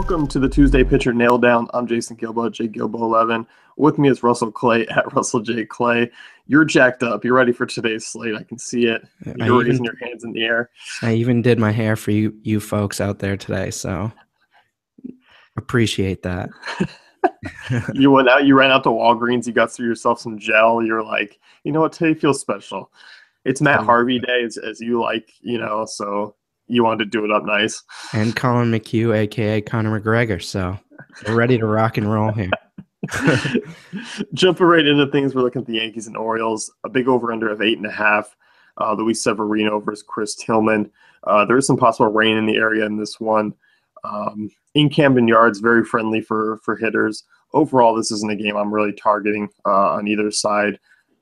Welcome to the Tuesday Pitcher Nail Down. I'm Jason Gilbo, JGilbo11. With me is Russell Clay at Russell J. Clay. You're jacked up. You're ready for today's slate. I can see it. You're raising your hands in the air. I even did my hair for you folks out there today, so appreciate that. You went out. You ran out to Walgreens. You got through yourself some gel. You're like, you know what? Today feels special. It's Matt Harvey Day, as you like, so you wanted to do it up nice. And Colin McHugh, a.k.a. Conor McGregor, so we're ready to rock and roll here. Jumping right into things, we're looking at the Yankees and Orioles. A big over-under of 8.5. Luis Severino versus Chris Tillman. There is some possible rain in the area in this one. In Camden Yards, very friendly for hitters. Overall, this isn't a game I'm really targeting on either side.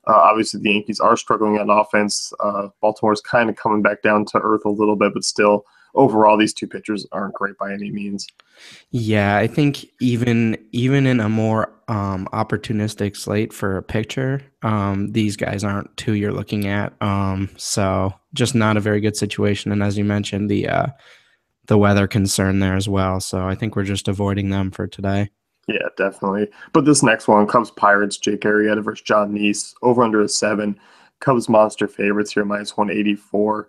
Obviously, the Yankees are struggling on offense. Baltimore's kind of coming back down to earth a little bit, but still, overall, these two pitchers aren't great by any means. Yeah, I think even in a more opportunistic slate for a pitcher, these guys aren't who you're looking at. So just not a very good situation. And as you mentioned, the weather concern there as well. So I think we're just avoiding them for today. Yeah, definitely. But this next one, Cubs Pirates, Jake Arrieta versus John Neese, over under a 7. Cubs monster favorites here, minus 184.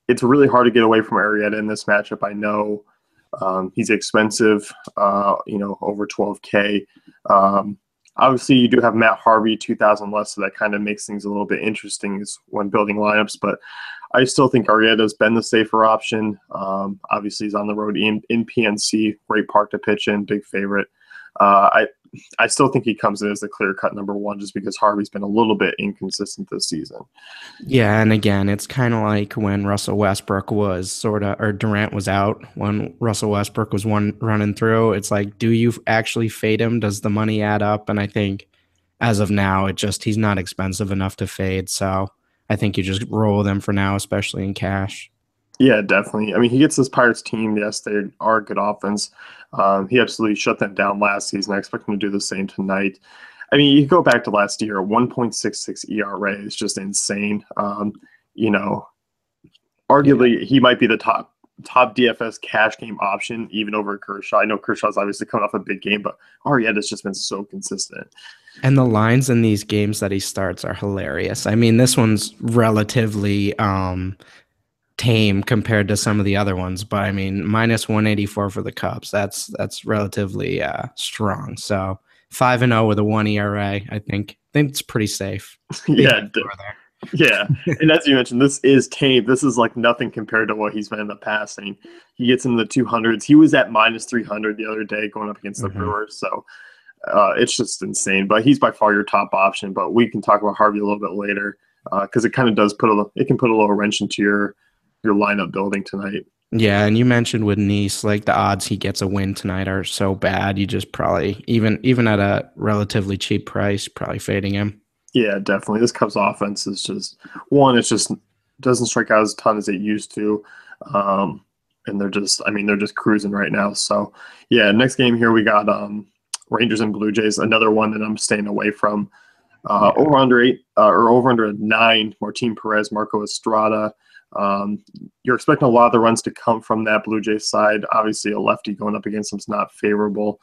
It's really hard to get away from Arrieta in this matchup. I know he's expensive, over 12K. Obviously, you do have Matt Harvey, 2,000 less, so that kind of makes things a little bit interesting when building lineups. But I still think Arrieta's been the safer option. Obviously, he's on the road in PNC, great park to pitch in, big favorite. I still think he comes in as the clear-cut number one just because Harvey's been a little bit inconsistent this season. Yeah, and again, it's kind of like when Russell Westbrook was or Durant was out, when Russell Westbrook was running through. It's like, do you actually fade him? Does the money add up? And I think as of now, he's not expensive enough to fade. So I think you just roll them for now, especially in cash. Yeah, definitely. I mean, he gets this Pirates team. Yes, they are a good offense. He absolutely shut them down last season. I expect him to do the same tonight. I mean, you go back to last year, 1.66 ERA is just insane. Arguably, he might be the top DFS cash game option, even over Kershaw. I know Kershaw's obviously coming off a big game, but Arrieta's just been so consistent. And the lines in these games that he starts are hilarious. I mean, this one's relatively tame compared to some of the other ones, but I mean, minus 184 for the Cubs. That's relatively strong. So 5-0 with a 1 ERA. I think it's pretty safe. Yeah. Yeah. And as you mentioned, this is tame. This is like nothing compared to what he's been in the past. I mean, he gets in the 200s. He was at minus 300 the other day going up against the Brewers. So it's just insane. But he's by far your top option. But we can talk about Harvey a little bit later because it kind of does put a little wrench into your lineup building tonight. Yeah, and you mentioned with Neese, like the odds he gets a win tonight are so bad. You just probably, even at a relatively cheap price, probably fading him. Yeah, definitely. This Cubs offense is just it just doesn't strike out as a ton as it used to. And they're just cruising right now. So yeah, next game here we got Rangers and Blue Jays, another one that I'm staying away from. Over under 8 or over under 9, Martin Perez, Marco Estrada. You're expecting a lot of the runs to come from that Blue Jays side. Obviously, a lefty going up against him is not favorable.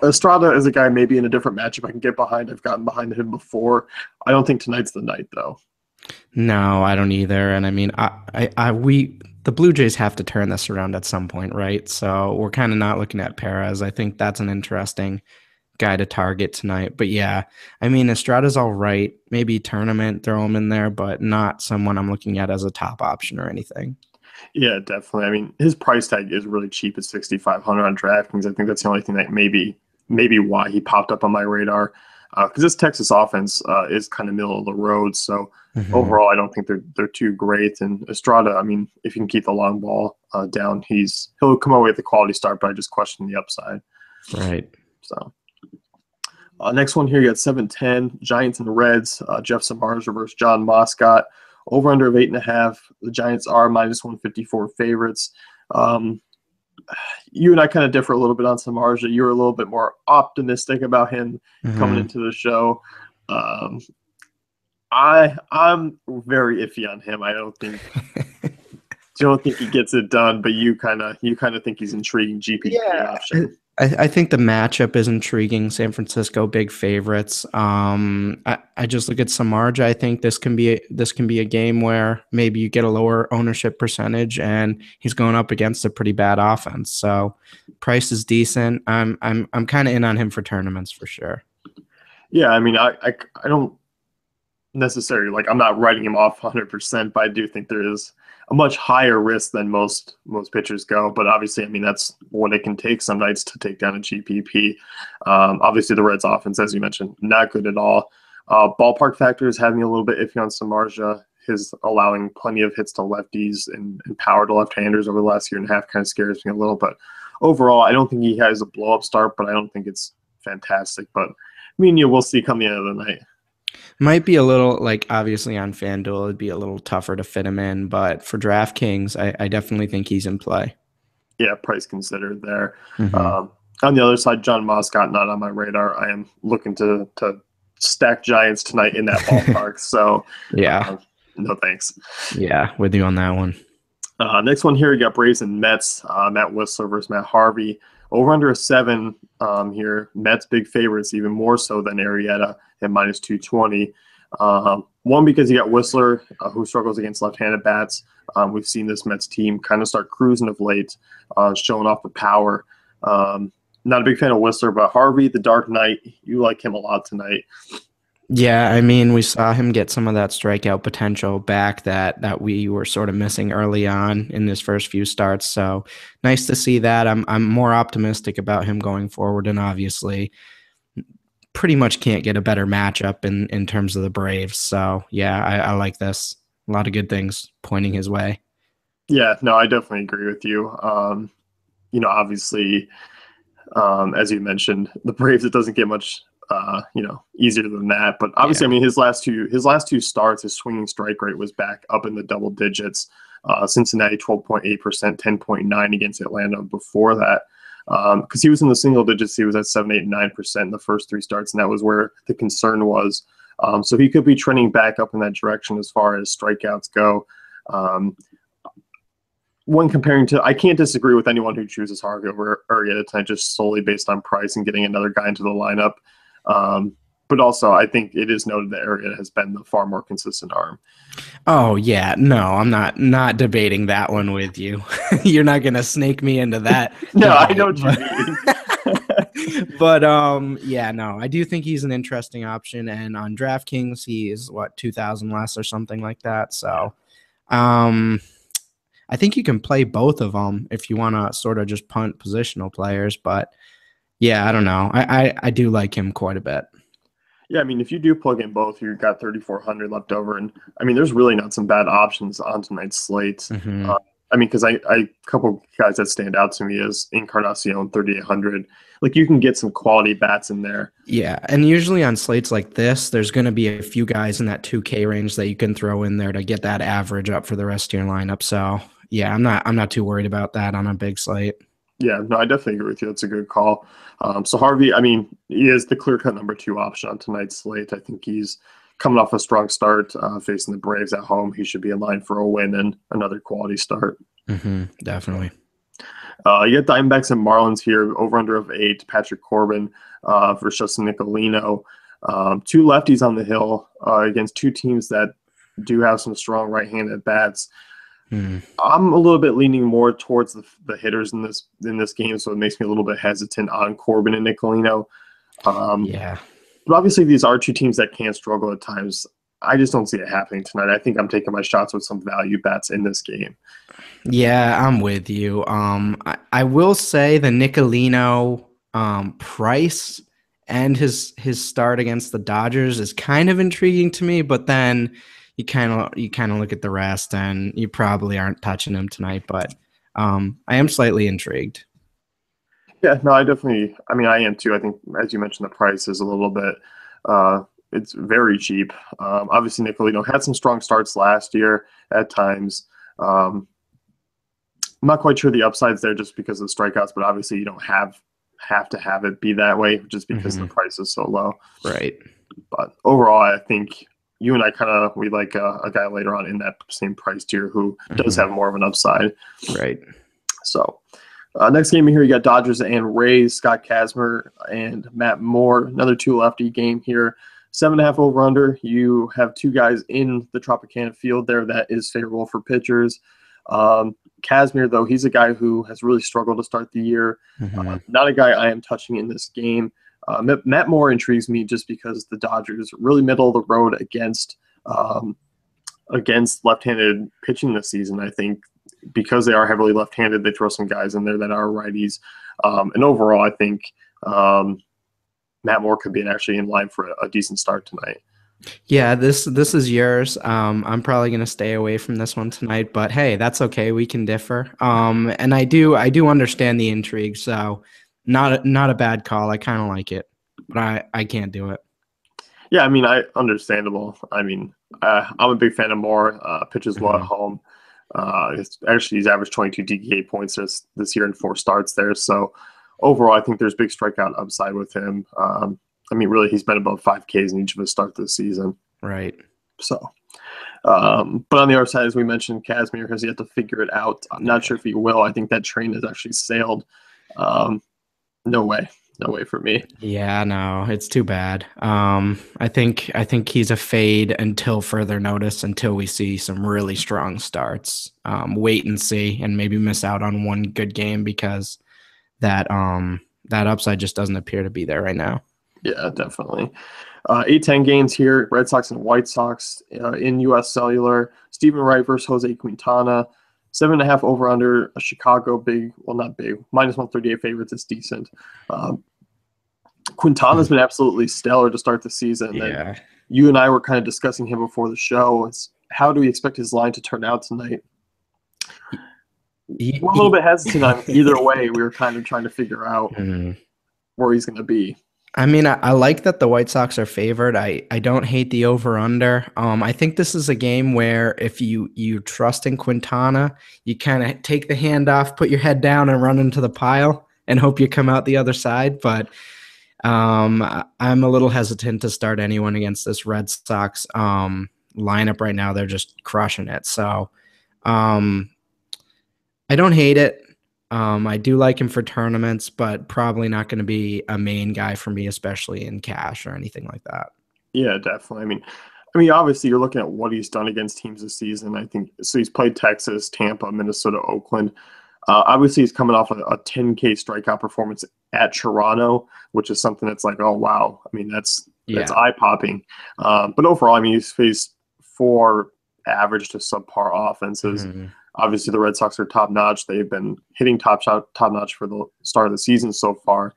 Estrada is a guy maybe in a different matchup I can get behind. I've gotten behind him before. I don't think tonight's the night, though. No, I don't either. And I mean, the Blue Jays have to turn this around at some point, right? So we're kind of not looking at Perez. I think that's an interesting guy to target tonight. But yeah, I mean, Estrada's all right. Maybe tournament, throw him in there, but not someone I'm looking at as a top option or anything. Yeah, definitely. I mean, his price tag is really cheap at $6,500 on DraftKings. I think that's the only thing that maybe why he popped up on my radar. Because this Texas offense is kind of middle of the road. So overall, I don't think they're too great. And Estrada, I mean, if you can keep the long ball down, he'll come away with a quality start, but I just question the upside. Right. So next one here, you got 7-10, Giants and Reds, Jeff Samardzija versus John Moscott. Over under of 8.5. The Giants are minus 154 favorites. You and I kind of differ a little bit on Samardzija. You were a little bit more optimistic about him coming into the show. I'm very iffy on him. I don't think don't think he gets it done, but you kind of think he's intriguing GPP Yeah, option. I think the matchup is intriguing. San Francisco big favorites. I just look at Samardzija. I think this can be a game where maybe you get a lower ownership percentage, and he's going up against a pretty bad offense. So price is decent. I'm kind of in on him for tournaments for sure. Yeah, I mean, I don't necessarily like I'm not writing him off 100%, but I do think there is a much higher risk than most pitchers go. But obviously, I mean that's what it can take some nights to take down a GPP. Obviously, the Reds' offense, as you mentioned, not good at all. Ballpark factors have me a little bit iffy on Samardzija. His allowing plenty of hits to lefties and power to left-handers over the last year and a half kind of scares me a little. But overall, I don't think he has a blow-up start, but I don't think it's fantastic. But me and you will see come the end of the night. Might be a little like obviously on FanDuel, it'd be a little tougher to fit him in, but for DraftKings, I definitely think he's in play. Yeah, price considered there. Hmm. Um, on the other side, John Moscott not on my radar. I am looking to stack Giants tonight in that ballpark. So Yeah, no thanks. yeah, with you on that one. Next one here, we got Braves and Mets. Matt Whistler versus Matt Harvey. Over under a 7 here. Mets big favorites, even more so than Arrieta at minus 220. One, because you got Whistler, who struggles against left-handed bats. We've seen this Mets team kind of start cruising of late, showing off the power. Not a big fan of Whistler, but Harvey, the Dark Knight, you like him a lot tonight. Yeah, I mean, we saw him get some of that strikeout potential back that we were sort of missing early on in his first few starts. So nice to see that. I'm more optimistic about him going forward, and obviously, pretty much can't get a better matchup in terms of the Braves. So yeah, I like this. A lot of good things pointing his way. Yeah, no, I definitely agree with you. Obviously, as you mentioned, the Braves, it doesn't get much easier than that. But obviously, Yeah. I mean, his last two starts, his swinging strike rate was back up in the double digits. Cincinnati 12.8%, 10.9 against Atlanta before that. Because he was in the single digits, he was at 7, 8, and 9% in the first three starts, and that was where the concern was. So he could be trending back up in that direction as far as strikeouts go. When comparing to, I can't disagree with anyone who chooses Harvey over Arrieta tonight just solely based on price and getting another guy into the lineup. But also, I think it is noted that Arrieta has been the far more consistent arm. Oh yeah, no, I'm not debating that one with you. You're not gonna snake me into that No, I debate. know what you mean. But yeah, no, I do think he's an interesting option. And on DraftKings, he is what 2,000 less or something like that. So um I think you can play both of them if you want to sort of just punt positional players. But yeah, I don't know. I do like him quite a bit. Yeah, I mean, if you do plug in both, you've got 3,400 left over, and I mean, there's really not some bad options on tonight's slate. Hmm. I mean, because I couple guys that stand out to me is Encarnacion 3,800. Like you can get some quality bats in there. Yeah, and usually on slates like this, there's going to be a few guys in that 2K range that you can throw in there to get that average up for the rest of your lineup. So yeah, I'm not too worried about that on a big slate. Yeah, no, I definitely agree with you. That's a good call. So Harvey, I mean, he is the clear-cut number 2 option on tonight's slate. I think he's coming off a strong start facing the Braves at home. He should be in line for a win and another quality start. Definitely. You got Diamondbacks and Marlins here, over under of 8. Patrick Corbin versus Justin Nicolino. Two lefties on the hill against two teams that do have some strong right-handed bats. I'm a little bit leaning more towards the hitters in this game, so it makes me a little bit hesitant on Corbin and Nicolino. Yeah. But obviously, these are two teams that can struggle at times. I just don't see it happening tonight. I think I'm taking my shots with some value bets in this game. Yeah, I'm with you. I will say the Nicolino price and his start against the Dodgers is kind of intriguing to me, but then you kind of look at the rest and you probably aren't touching him tonight, but I am slightly intrigued. Yeah, no, I am too. I think, as you mentioned, the price is a little bit, it's very cheap. Obviously, Nicolino had some strong starts last year at times. I'm not quite sure the upside's there just because of the strikeouts, but obviously you don't have to have it be that way just because the price is so low. Right. But overall, I think you and I we like a guy later on in that same price tier who does Mhm. have more of an upside. Right. So next game here, you got Dodgers and Rays, Scott Kazmir and Matt Moore. Another two lefty game here. 7.5 over under. You have two guys in the Tropicana field there that is favorable for pitchers. Kazmir, though, he's a guy who has really struggled to start the year. Mhm. Not a guy I am touching in this game. Matt Moore intrigues me just because the Dodgers really middle of the road against left-handed pitching this season. I think because they are heavily left-handed, they throw some guys in there that are righties. And overall, I think Matt Moore could be actually in line for a decent start tonight. Yeah, this is yours. I'm probably gonna stay away from this one tonight, but hey, that's okay. We can differ. And I do understand the intrigue, so not a bad call. I kind of like it, but I can't do it. Yeah, I mean, understandable. I mean, I'm a big fan of Moore. Pitches well at Mhm. home. He's averaged 22 DK points this year in 4 starts there. So overall, I think there's big strikeout upside with him. I mean, really, he's been above 5Ks in each of his starts this season. Right. So, but on the other side, as we mentioned, Kazmir has yet to figure it out. I'm not Yeah. sure if he will. I think that train has actually sailed. Um, no way, no way for me. Yeah, no, it's too bad. I think he's a fade until further notice, until we see some really strong starts. Wait and see, and maybe miss out on one good game because that upside just doesn't appear to be there right now. Yeah, definitely. 8-10 games here. Red Sox and White Sox in U.S. Cellular. Stephen Wright versus Jose Quintana. 7.5 over under. A Chicago big, well, not big, -138 favorites. It's decent. Quintana's been absolutely stellar to start the season. And Yeah. you and I were kind of discussing him before the show. How do we expect his line to turn out tonight? We're a little bit hesitant on either way. We were kind of trying to figure out Mhm. where he's going to be. I mean, I like that the White Sox are favored. I don't hate the over under. I think this is a game where if you trust in Quintana, you kind of take the hand off, put your head down, and run into the pile and hope you come out the other side. But I'm a little hesitant to start anyone against this Red Sox lineup right now. They're just crushing it. So um, I don't hate it. I do like him for tournaments, but probably not going to be a main guy for me, especially in cash or anything like that. Yeah, definitely. I mean, obviously, you're looking at what he's done against teams this season. I think so. He's played Texas, Tampa, Minnesota, Oakland. Obviously, he's coming off a 10K strikeout performance at Toronto, which is something that's like, oh wow. I mean, that's Yeah. eye popping. But overall, I mean, he's faced 4 average to subpar offenses. Mhm. Obviously, the Red Sox are top notch. They've been hitting top notch for the start of the season so far.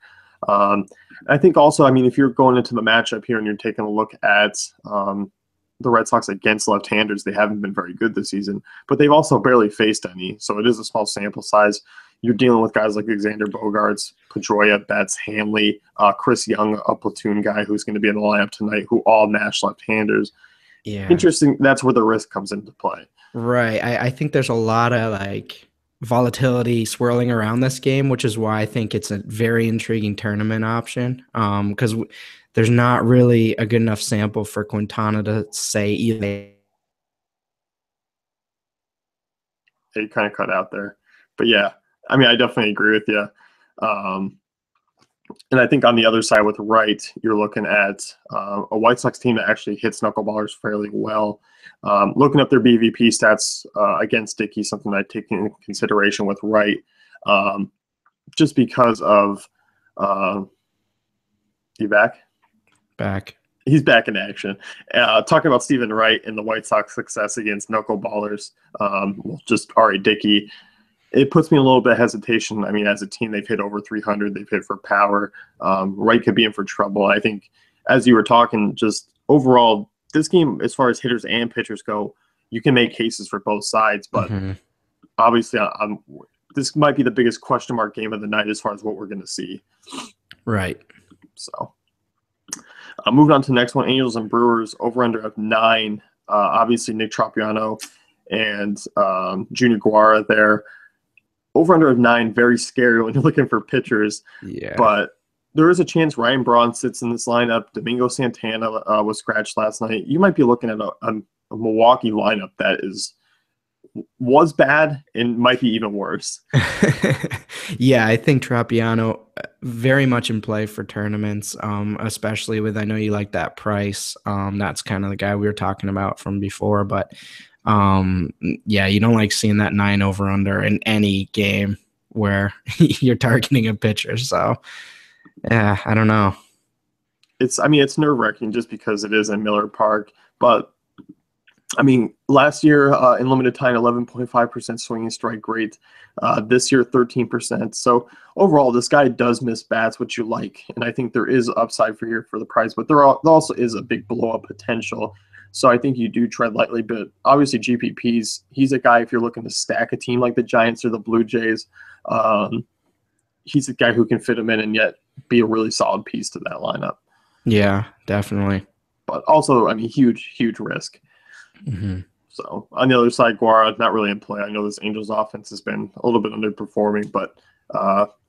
Um, I think also, I mean, if you're going into the matchup here and you're taking a look at the Red Sox against left-handers, they haven't been very good this season, but they've also barely faced any. So it is a small sample size. You're dealing with guys like Alexander Bogaerts, Pedroia, Betts, Hanley, Chris Young, a platoon guy who's going to be in the lineup tonight, who all match left-handers. Yeah. Interesting. That's where the risk comes into play. Right. I think there's a lot of volatility swirling around this game, which is why I think it's a very intriguing tournament option. Because there's not really a good enough sample for Quintana to say either. It kind of cut out there, but yeah, I mean, I definitely agree with you. Um, and I think on the other side with Wright, you're looking at a White Sox team that actually hits knuckleballers fairly well. Looking up their BVP stats against Dickey, something I take into consideration with Wright, just because of you back? Back. He's back in action. Talking about Stephen Wright and the White Sox success against knuckleballers, just Ari Dickey, it puts me a little bit of hesitation. I mean, as a team, they've hit over 300. They've hit for power. Wright could be in for trouble. I think, as you were talking, just overall, this game, as far as hitters and pitchers go, you can make cases for both sides. But Mhm. obviously, this might be the biggest question mark game of the night as far as what we're going to see. Right. So, moving on to the next one, Angels and Brewers, over-under of 9. Obviously, Nick Tropiano and Junior Guara there. Over-under of 9, very scary when you're looking for pitchers. Yeah. But there is a chance Ryan Braun sits in this lineup. Domingo Santana was scratched last night. You might be looking at a Milwaukee lineup that was bad and might be even worse. Yeah, I think Tropiano very much in play for tournaments, especially with I know you like that price. That's kind of the guy we were talking about from before, but yeah, you don't like seeing that 9 over under in any game where you're targeting a pitcher. So yeah, I don't know. I mean, it's nerve wracking just because it is in Miller Park, but I mean, last year in limited time, 11.5% swinging strike rate. This year, 13%. So overall, this guy does miss bats, which you like, and I think there is upside for here for the price, but there also is a big blow up potential. So I think you do tread lightly, but obviously GPPs, he's a guy if you're looking to stack a team like the Giants or the Blue Jays, um, he's a guy who can fit him in and yet be a really solid piece to that lineup. Yeah, definitely. But also, I mean, huge risk. Hmm. So on the other side, Guara not really in play. I know this Angels offense has been a little bit underperforming, but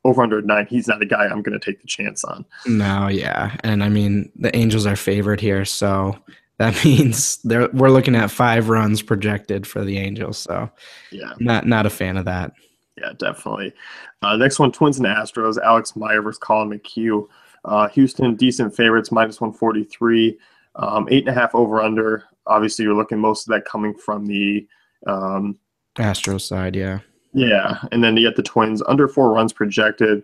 over under 9, he's not a guy I'm going to take the chance on. No, yeah, and I mean the Angels are favored here, so that means we're looking at 5 runs projected for the Angels. So Yeah, not a fan of that. yeah, definitely. Next one, Twins and Astros. Alex Meyer versus Colin McHugh. Houston decent favorites, -143. 8.5 over under. Obviously, you're looking most of that coming from the Astros side, yeah. yeah, and then you get the Twins under 4 runs projected.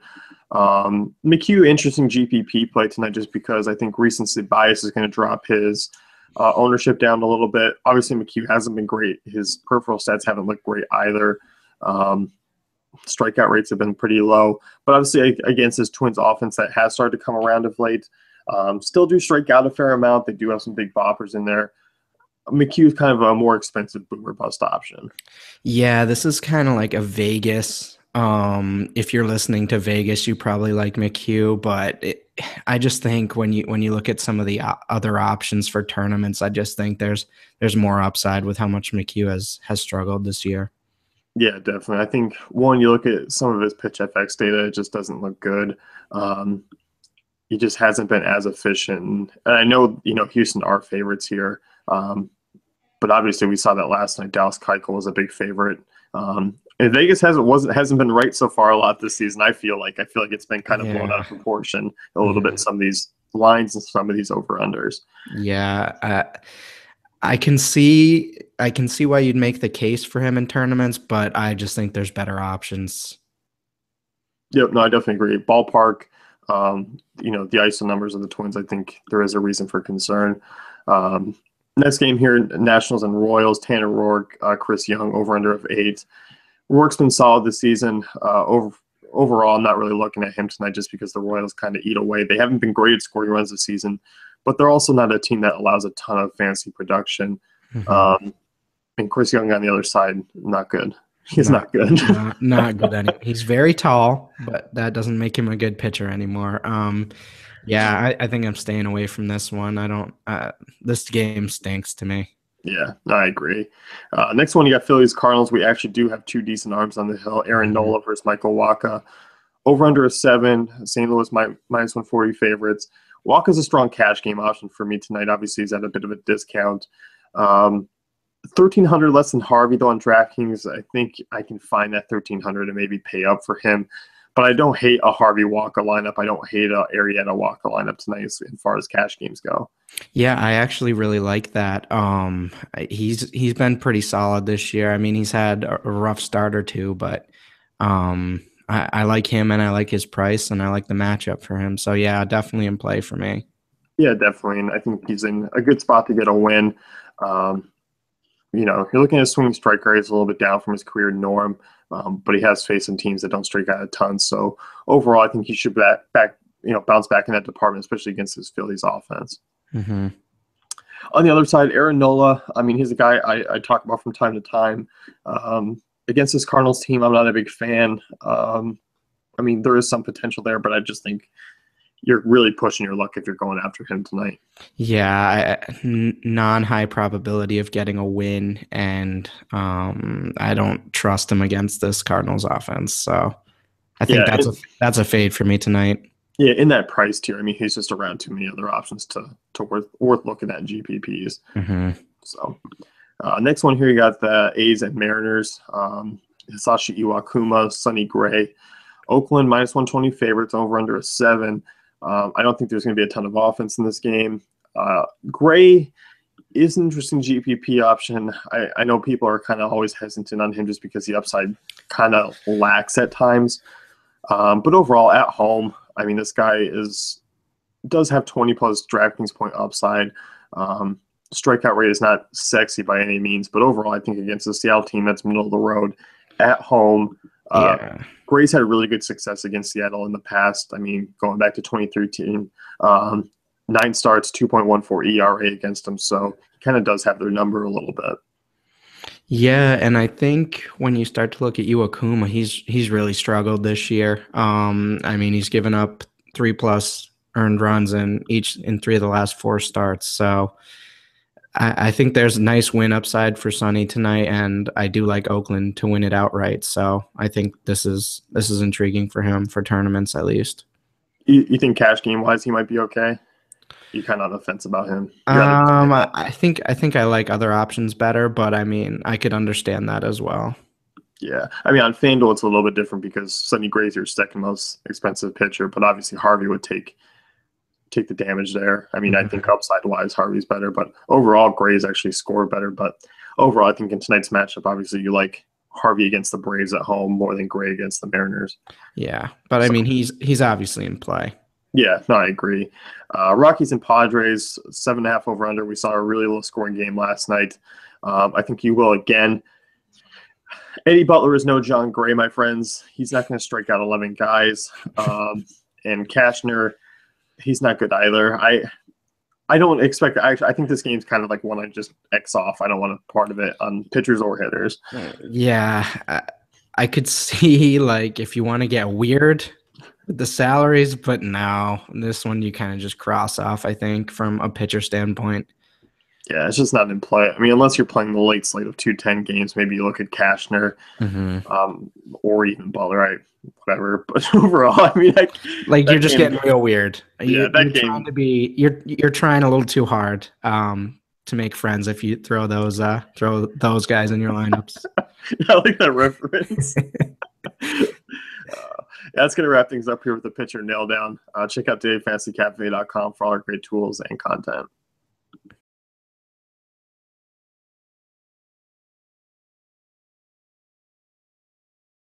McHugh, interesting GPP play tonight just because I think recency bias is going to drop his ownership down a little bit. Obviously, McHugh hasn't been great. His peripheral stats haven't looked great either. Strikeout rates have been pretty low, but obviously against this Twins offense that has started to come around of late, still do strike out a fair amount. They do have some big boppers in there. McHugh's kind of a more expensive boomer bust option. Yeah, this is kind of like a Vegas. If you're listening to Vegas, you probably like McHugh, but I just think when you look at some of the other options for tournaments, I just think there's more upside with how much McHugh has struggled this year. Yeah, definitely. I think one, you look at some of his pitch FX data, it just doesn't look good. He just hasn't been as efficient. And I know, Houston are favorites here. But obviously we saw that last night. Dallas Keuchel was a big favorite. And Vegas hasn't been right so far a lot this season. I feel like it's been kind of blown out of proportion a little bit. Some of these lines and some of these over unders. Yeah, I can see why you'd make the case for him in tournaments, but I just think there's better options. Yep, no, I definitely agree. Ballpark, the ISO numbers of the Twins, I think there is a reason for concern. Next game here, Nationals and Royals, Tanner Rourke, Chris Young, over under of 8. Rourke's been solid this season. Overall, I'm not really looking at him tonight just because the Royals kind of eat away. They haven't been great at scoring runs this season, but they're also not a team that allows a ton of fantasy production. Mm-hmm. And Chris Young on the other side, not good. He's not good. Not good anymore. He's very tall, but that doesn't make him a good pitcher anymore. Yeah, I think I'm staying away from this one. I don't. This game stinks to me. Yeah, I agree. Next one, you got Phillies Cardinals. We actually do have 2 decent arms on the hill. Aaron Nola versus Michael Wacha. Over under a 7. St. Louis -140 favorites. Wacha's a strong cash game option for me tonight. Obviously, he's at a bit of a discount. 1,300 less than Harvey though on DraftKings. I think I can find that 1,300 and maybe pay up for him. But I don't hate a Harvey Wacha lineup. I don't hate a Arrieta Wacha lineup tonight as far as cash games go. Yeah, I actually really like that. He's been pretty solid this year. I mean, he's had a rough start or two, but I like him and I like his price and I like the matchup for him. So yeah, definitely in play for me. Yeah, definitely. And I think he's in a good spot to get a win. You're looking at swinging strike rate is a little bit down from his career norm, but he has faced some teams that don't strike out a ton. So overall, I think he should bounce back in that department, especially against his Phillies offense. Mm-hmm. On the other side, Aaron Nola, I mean, he's a guy I talk about from time to time. Against this Cardinals team, I'm not a big fan. I mean, there is some potential there, but I just think you're really pushing your luck if you're going after him tonight. Yeah, non-high probability of getting a win, and I don't trust him against this Cardinals offense. So I think that's a fade for me tonight. Yeah, in that price tier, I mean, he's just around too many other options to worth looking at GPPs. Mm-hmm. So next one here, you got the A's and Mariners. Hisashi Iwakuma, Sonny Gray. Oakland -120 favorites, over under a 7. I don't think there's going to be a ton of offense in this game. Gray is an interesting GPP option. I know people are kind of always hesitant on him just because the upside kind of lacks at times. But overall, at home, I mean, this guy does have 20 plus DraftKings point upside. Strikeout rate is not sexy by any means, but overall, I think against the Seattle team that's middle of the road at home, Yeah. Gray's had really good success against Seattle in the past. I mean, going back to 2013, 9 starts, 2.14 ERA against them. So he kind of does have their number a little bit. Yeah, and I think when you start to look at Iwakuma, he's really struggled this year. I mean, he's given up 3+ earned runs in 3 of the last 4 starts. So I think there's a nice win upside for Sonny tonight, and I do like Oakland to win it outright. So I think this is intriguing for him for tournaments at least. You think cash game wise he might be okay? You kind of on the fence about him. I think I like other options better, but I mean I could understand that as well. Yeah, I mean on FanDuel it's a little bit different because Sonny Gray's your second most expensive pitcher, but obviously Harvey would take the damage there. I mean, I think upside wise Harvey's better, but overall Gray's actually scored better. But overall, I think in tonight's matchup, obviously you like Harvey against the Braves at home more than Gray against the Mariners. Yeah, but I mean he's obviously in play. Yeah, no, I agree. Rockies and Padres, 7.5 over under. We saw a really low scoring game last night. I think you will again. Eddie Butler is no John Gray, my friends. He's not going to strike out 11 guys. And Cashner, he's not good either. I don't expect. I think this game's kind of like one I just X off. I don't want a part of it on pitchers or hitters. Yeah, I could see like if you want to get weird with the salaries, but no, this one you kind of just cross off. I think from a pitcher standpoint. Yeah, it's just not in play. I mean, unless you're playing the late slate of 210 games, maybe you look at Cashner, or even Butler, whatever. But overall, I mean, you're just getting real weird. Yeah, You're trying a little too hard to make friends if you throw those guys in your lineups. I like that reference. That's going to wrap things up here with the pitcher nail down. Check out dailyfantasycafe.com for all our great tools and content.